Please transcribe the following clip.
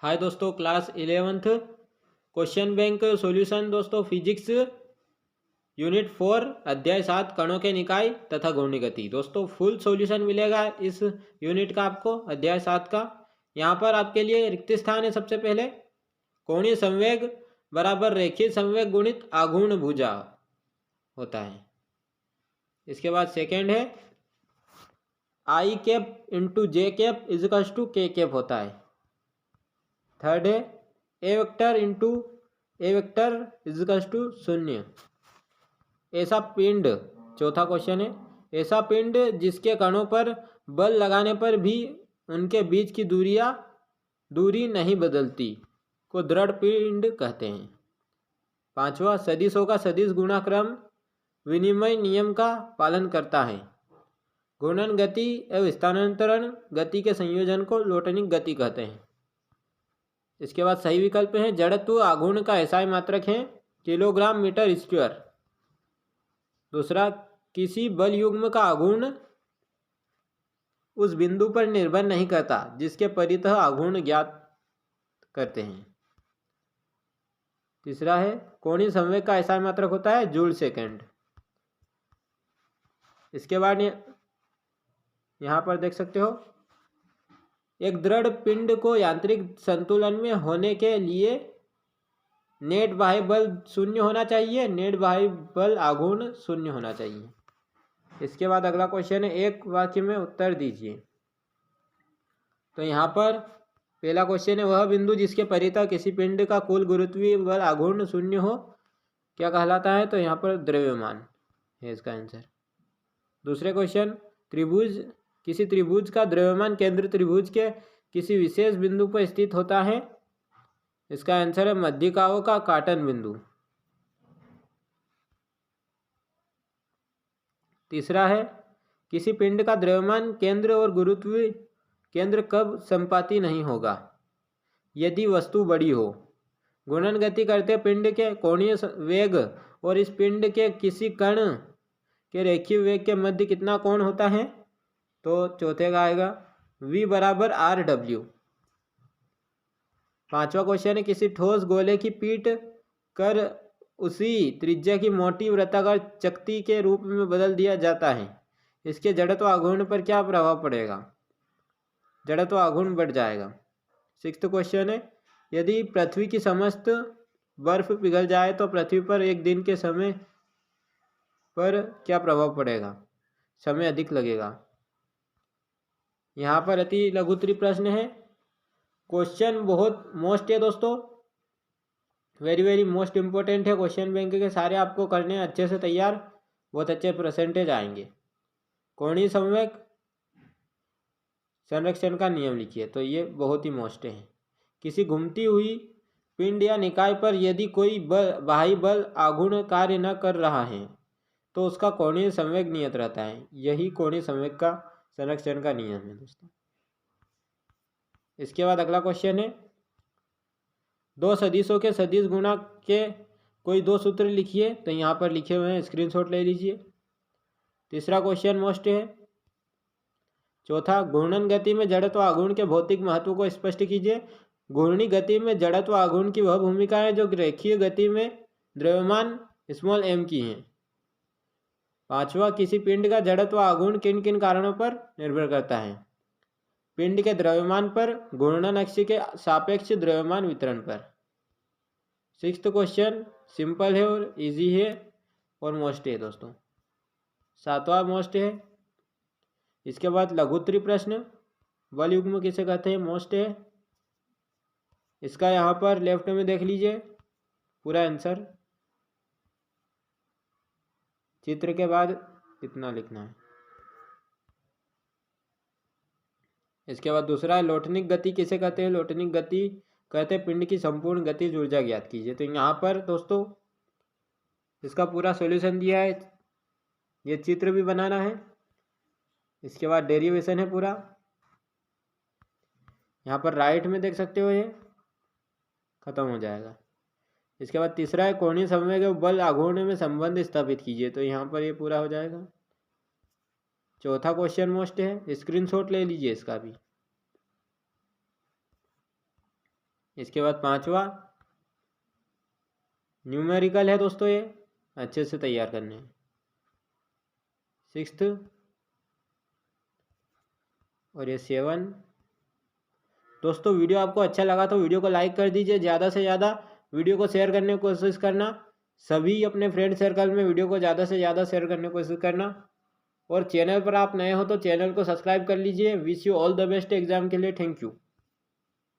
हाय दोस्तों, class 11th question bank solution दोस्तों physics unit 4 अध्याय 7 कणों के निकाय तथा घूर्णी गति। दोस्तों फुल सॉल्यूशन मिलेगा इस यूनिट का आपको अध्याय 7 का। यहाँ पर आपके लिए रिक्त स्थान है। सबसे पहले कोणीय संवेग बराबर रेखीय संवेग गुणित आघूर्ण भुजा होता है। इसके बाद सेकेंड है I cap into J cap equals to K cap होता है। थर्ड है a vector into a vector equals to 0। ऐसा पिंड, चौथा क्वेश्चन है, ऐसा पिंड जिसके कणों पर बल लगाने पर भी उनके बीच की दूरी नहीं बदलती को दृढ़ पिंड कहते हैं। पांचवा सदिशों का सदिश गुणाक्रम विनिमय नियम का पालन करता है। घूर्णन गति एवं स्थानांतरण गति के संयोजन को लोटनिक गति कहते हैं। इसके बाद सही विकल्प है जड़त्व आघूर्ण का एसआई मात्रक है किलोग्राम मीटर स्क्वायर। दूसरा किसी बल युग्म का आघूर्ण उस बिंदु पर निर्भर नहीं करता जिसके परितः आघूर्ण ज्ञात करते हैं। तीसरा है कोणीय संवेग का एसआई मात्रक होता है जूल सेकंड। इसके बाद यहाँ पर देख सकते हो एक दृढ़ पिंड को यांत्रिक संतुलन में होने के लिए नेट बाह्य बल 0 होना चाहिए, नेट बाह्य बल आघूर्ण 0 होना चाहिए। इसके बाद अगला क्वेश्चन है एक वाक्य में उत्तर दीजिए। तो यहाँ पर पहला क्वेश्चन है वह बिंदु जिसके परितः किसी पिंड का कुल गुरुत्वीय बल आघूर्ण 0 हो क्या कहलाता है? तो यहाँ पर द्रव्यमान है इसका आंसर। दूसरे क्वेश्चन किसी त्रिभुज का द्रव्यमान केंद्र त्रिभुज के किसी विशेष बिंदु पर स्थित होता है। इसका आंसर है मध्यिकाओं का काटन बिंदु। तीसरा है किसी पिंड का द्रव्यमान केंद्र और गुरुत्वीय केंद्र कब संपाती नहीं होगा? यदि वस्तु बड़ी हो। घूर्णन गति करते पिंड के कोणीय वेग और इस पिंड के किसी कण के रेखीय वेग के मध्य कितना कोण होता है? तो चौथे का आएगा V बराबर RW। पांचवा क्वेश्चन है किसी ठोस गोले की पीट कर उसी त्रिज्या की मोटी वृत्ताकार चकती के रूप में बदल दिया जाता है। इसके जड़त्व आघूर्ण पर क्या प्रभाव पड़ेगा? जड़त्व आघूर्ण बढ़ जाएगा। सिक्स्थ क्वेश्चन है यदि पृथ्वी की समस्त बर्फ पिघल जाए तो पृथ्वी पर एक दिन के समय पर क्या प्रभाव पड़ेगा? समय अधिक लगेगा। यहाँ पर अति लघुत्तरी प्रश्न है। क्वेश्चन बहुत मोस्ट है दोस्तों, वेरी मोस्ट इम्पोर्टेंट है। क्वेश्चन बैंक के सारे आपको करने अच्छे से तैयार, बहुत अच्छे परसेंटेज आएंगे। कोणीय संवेग संरक्षण का नियम लिखिए, तो ये बहुत ही मोस्ट है। किसी घूमती हुई पिंड या निकाय पर यदि कोई बाह्य बल आघूर्ण कार्य न कर रहा है तो उसका कोणीय संवेग नियत रहता है। यही कोणीय संवेग का संरक्षण का नियम है दोस्तों। इसके बाद अगला क्वेश्चन है दो सदिशों के सदिश गुणा के कोई दो सूत्र लिखिए। तो यहाँ पर लिखे हुए हैं, स्क्रीनशॉट ले लीजिए। तीसरा क्वेश्चन मोस्ट है। चौथा घूर्णन गति में जड़त्व आघूर्ण के भौतिक महत्व को स्पष्ट कीजिए। घूर्णी गति में जड़त्व आघूर्ण की वह भूमिका है जो रेखीय गति में द्रव्यमान स्मॉल m की है। पांचवा किसी पिंड का जड़त्व आघूर्ण किन किन कारणों पर निर्भर करता है? पिंड के द्रव्यमान पर, घूर्णन अक्ष के सापेक्ष द्रव्यमान वितरण पर। सिक्स्थ क्वेश्चन सिंपल है और इजी है और मोस्ट है दोस्तों। सातवां मोस्ट है। इसके बाद लघुत्तरी प्रश्न बल युग्म किसे कहते हैं? मोस्ट है। इसका यहाँ पर लेफ्ट में देख लीजिए पूरा आंसर, चित्र के बाद इतना लिखना है। इसके बाद दूसरा है लोटनिक गति किसे कहते हैं? लोटनिक गति कहते हैं पिंड की संपूर्ण गतिज ऊर्जा ज्ञात कीजिए। तो यहाँ पर दोस्तों इसका पूरा सॉल्यूशन दिया है, ये चित्र भी बनाना है। इसके बाद डेरिवेशन है पूरा, यहाँ पर राइट में देख सकते हो, ये खत्म हो जाएगा। इसके बाद तीसरा है कोणीय संवेग और बल आघूर्ण में संबंध स्थापित कीजिए। तो यहाँ पर ये पूरा हो जाएगा। चौथा क्वेश्चन मोस्ट है, स्क्रीनशॉट ले लीजिए इसका भी। इसके बाद 5वां न्यूमेरिकल है दोस्तों, ये अच्छे से तैयार करने हैं। 6th और ये 7। दोस्तों वीडियो आपको अच्छा लगा तो वीडियो को लाइक कर दीजिए, ज़्यादा से ज़्यादा वीडियो को शेयर करने की कोशिश करना, सभी अपने फ्रेंड सर्कल में वीडियो को ज़्यादा से ज़्यादा शेयर करने की कोशिश करना। और चैनल पर आप नए हो तो चैनल को सब्सक्राइब कर लीजिए। Wish you all the best exam के लिए। Thank you.